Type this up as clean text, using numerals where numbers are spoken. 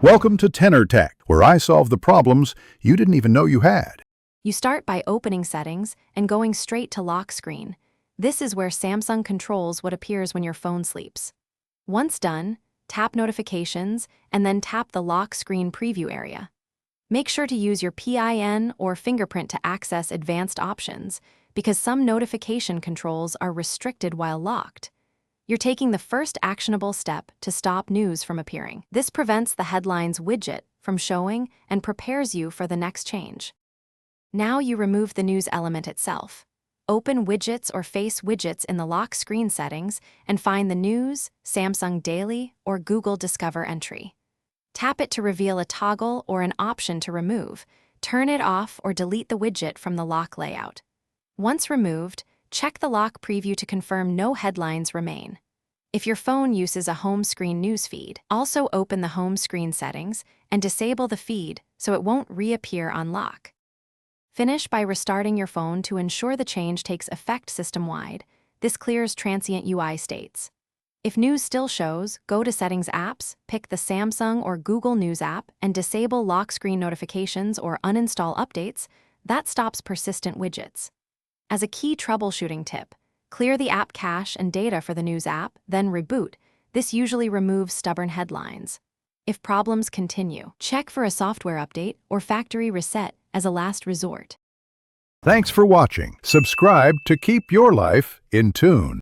Welcome to Tenor Tech, where I solve the problems you didn't even know you had. You start by opening Settings and going straight to Lock Screen. This is where Samsung controls what appears when your phone sleeps. Once done, tap Notifications and then tap the Lock Screen preview area. Make sure to use your PIN or fingerprint to access advanced options, because some notification controls are restricted while locked. You're taking the first actionable step to stop news from appearing. This prevents the headlines widget from showing and prepares you for the next change. Now you remove the news element itself. Open Widgets or Face Widgets in the lock screen settings and find the News, Samsung Daily, or Google Discover entry. Tap it to reveal a toggle or an option to remove. Turn it off or delete the widget from the lock layout. Once removed, check the lock preview to confirm no headlines remain. If your phone uses a home screen newsfeed, also open the home screen settings and disable the feed so it won't reappear on lock. Finish by restarting your phone to ensure the change takes effect system-wide. This clears transient UI states. If news still shows, go to Settings Apps, pick the Samsung or Google News app, and disable lock screen notifications or uninstall updates. That stops persistent widgets. As a key troubleshooting tip, clear the app cache and data for the news app, then reboot. This usually removes stubborn headlines. If problems continue, check for a software update or factory reset as a last resort. Thanks for watching. Subscribe to keep your life in tune.